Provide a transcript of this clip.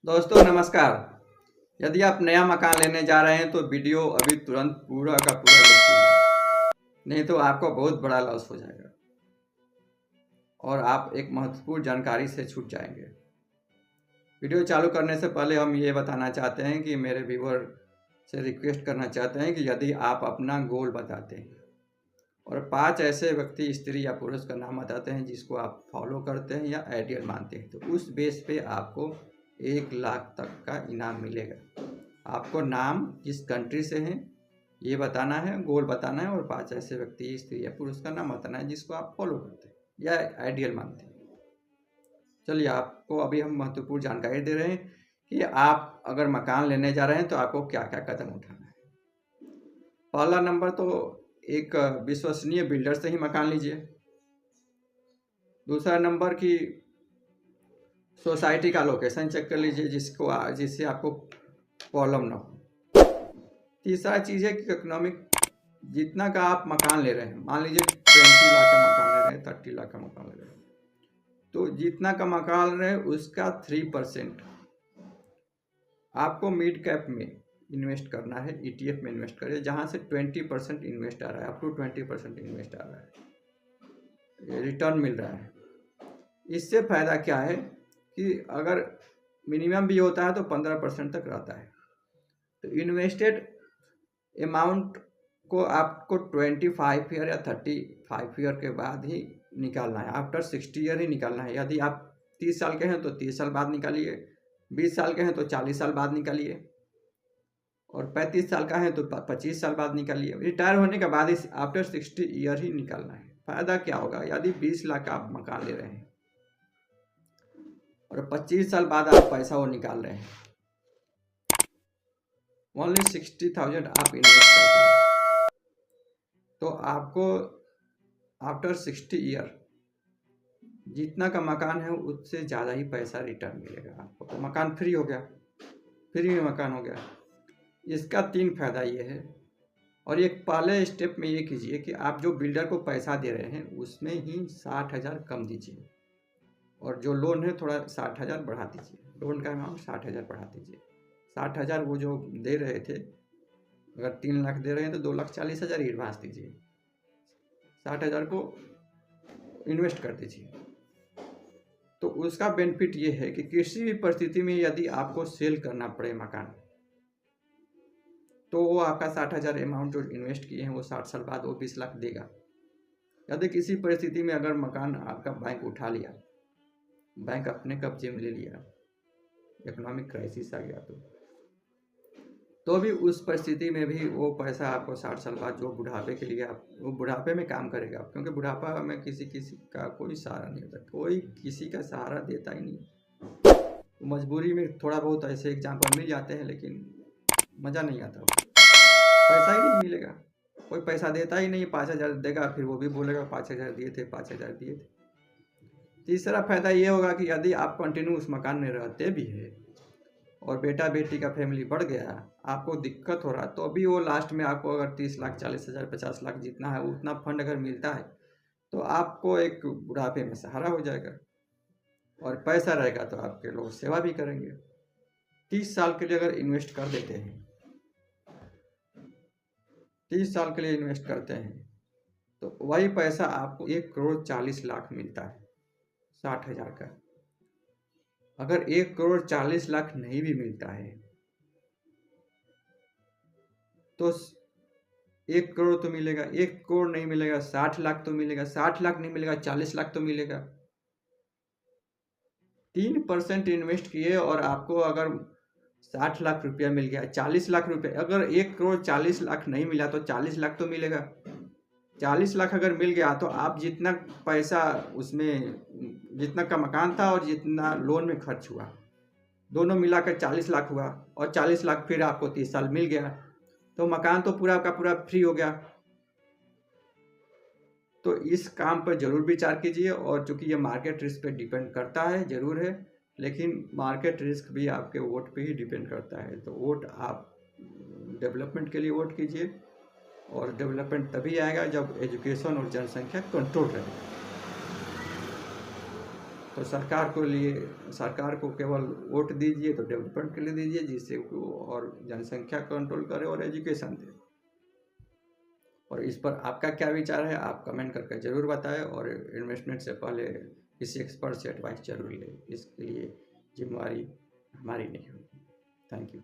दोस्तों नमस्कार। यदि आप नया मकान लेने जा रहे हैं तो वीडियो अभी तुरंत पूरा का पूरा देखिए, नहीं तो आपको बहुत बड़ा लॉस हो जाएगा और आप एक महत्वपूर्ण जानकारी से छूट जाएंगे। वीडियो चालू करने से पहले हम ये बताना चाहते हैं कि मेरे व्यूअर से रिक्वेस्ट करना चाहते हैं कि यदि आप अपना गोल बताते हैं और 5 ऐसे व्यक्ति, स्त्री या पुरुष का नाम बताते हैं जिसको आप फॉलो करते हैं या आइडियल मानते हैं, तो उस बेस पे आपको 1 लाख तक का इनाम मिलेगा। आपको नाम, किस कंट्री से हैं ये बताना है, गोल बताना है और 5 ऐसे व्यक्ति, स्त्री या पुरुष का नाम बताना है जिसको आप फॉलो करते हैं या आइडियल मानते हैं। चलिए, आपको अभी हम महत्वपूर्ण जानकारी दे रहे हैं कि आप अगर मकान लेने जा रहे हैं तो आपको क्या क्या कदम उठाना है। पहला नंबर तो एक विश्वसनीय बिल्डर से ही मकान लीजिए। दूसरा नंबर की सोसाइटी का लोकेशन चेक कर लीजिए जिससे आपको प्रॉब्लम ना हो। तीसरा चीज़ है कि इकोनॉमिक, जितना का आप मकान ले रहे हैं, मान लीजिए 20 लाख का मकान ले रहे हैं, 30 लाख का मकान ले रहे हैं, तो जितना का मकान ले रहे हैं उसका 3% आपको मिड कैप में इन्वेस्ट करना है। ETF में इन्वेस्ट करिए जहाँ से 20% इन्वेस्ट आ रहा है, अप टू 20% इन्वेस्ट आ रहा है, रिटर्न मिल रहा है। इससे फ़ायदा क्या है कि अगर मिनिमम भी होता है तो 15% तक रहता है। तो इन्वेस्टेड अमाउंट को आपको 25 ईयर या 35 ईयर के बाद ही निकालना है, आफ्टर 60 ईयर ही निकालना है। यदि आप 30 साल के हैं तो 30 साल बाद निकालिए, 20 साल के हैं तो 40 साल बाद निकालिए और 35 साल का है तो 25 साल बाद निकालिए। रिटायर होने के बाद इस आफ्टर 60 ईयर ही निकालना है। फ़ायदा क्या होगा, यदि 20 लाख का आप मकान ले रहे हैं और 25 साल बाद आप पैसा वो निकाल रहे हैं, ओनली 60,000 आप इन्वेस्ट करते हैं, तो आपको आफ्टर 60 ईयर जितना का मकान है उससे ज़्यादा ही पैसा रिटर्न मिलेगा आपको। तो मकान फ्री हो गया, फ्री में मकान हो गया। इसका 3 फायदा ये है। और एक पहले स्टेप में ये कीजिए कि आप जो बिल्डर को पैसा दे रहे हैं उसमें ही 60,000 कम दीजिए और जो लोन है थोड़ा 60,000 बढ़ा दीजिए। लोन का अमाउंट 60,000 बढ़ा दीजिए। 60,000 वो जो दे रहे थे, अगर 3 लाख दे रहे हैं तो 2,40,000 एडवांस दीजिए, 60,000 को इन्वेस्ट कर दीजिए। तो उसका बेनिफिट ये है कि किसी भी परिस्थिति में यदि आपको सेल करना पड़े मकान, तो वो आपका 60,000 अमाउंट जो इन्वेस्ट किए हैं वो 60 साल बाद वो 20 लाख देगा। यदि किसी परिस्थिति में अगर मकान आपका बैंक उठा लिया, बैंक अपने कब्जे में ले लिया, इकोनॉमिक क्राइसिस आ गया, तो भी उस परिस्थिति में भी वो पैसा आपको 60 साल बाद, जो बुढ़ापे के लिए आप, वो बुढ़ापे में काम करेगा। क्योंकि बुढ़ापा में किसी का कोई सहारा नहीं होता, कोई किसी का सहारा देता ही नहीं। मजबूरी में थोड़ा बहुत ऐसे एग्जाम्पल मिल जाते हैं लेकिन मज़ा नहीं आता, पैसा ही नहीं मिलेगा। कोई पैसा देता ही नहीं, 5,000 देगा फिर वो भी बोलेगा 5,000 दिए थे, 5,000 दिए थे। तीसरा फायदा ये होगा कि यदि आप कंटिन्यू उस मकान में रहते भी हैं और बेटा बेटी का फैमिली बढ़ गया, आपको दिक्कत हो रहा, तो अभी वो लास्ट में आपको अगर 30 लाख, 40,000, 50 लाख जितना है उतना फंड अगर मिलता है तो आपको एक बुढ़ापे में सहारा हो जाएगा और पैसा रहेगा तो आपके लोग सेवा भी करेंगे। 30 साल के लिए अगर इन्वेस्ट कर देते हैं, 30 साल के लिए इन्वेस्ट करते हैं तो वही पैसा आपको 1,40,00,000 मिलता है 60,000 का। अगर 1,40,00,000 नहीं भी मिलता है तो 1 करोड़ तो मिलेगा, 1 करोड़ नहीं मिलेगा 60 लाख तो मिलेगा, 60 लाख नहीं मिलेगा 40 लाख तो मिलेगा। 3% इन्वेस्ट किए और आपको अगर 60 लाख रुपया मिल गया, 40 लाख रुपये, अगर 1,40,00,000 नहीं मिला तो 40 लाख तो मिलेगा। 40 लाख अगर मिल गया तो आप जितना पैसा उसमें, जितना का मकान था और जितना लोन में खर्च हुआ, दोनों मिलाकर 40 लाख हुआ और 40 लाख फिर आपको 30 साल मिल गया, तो मकान तो पूरा का पूरा फ्री हो गया। तो इस काम पर ज़रूर विचार कीजिए। और चूँकि ये मार्केट रिस्क पे डिपेंड करता है, ज़रूर है, लेकिन मार्केट रिस्क भी आपके वोट पे ही डिपेंड करता है। तो वोट आप डेवलपमेंट के लिए वोट कीजिए और डेवलपमेंट तभी आएगा जब एजुकेशन और जनसंख्या कंट्रोल रहेगा। तो सरकार को केवल वोट दीजिए तो डेवलपमेंट के लिए दीजिए, जिससे वो और जनसंख्या कंट्रोल करे और एजुकेशन दे। और इस पर आपका क्या विचार है, आप कमेंट करके ज़रूर बताएं। और इन्वेस्टमेंट से पहले किसी एक्सपर्ट से एडवाइस जरूर लें, इसके लिए जिम्मेवारी हमारी नहीं होगी। Thank you.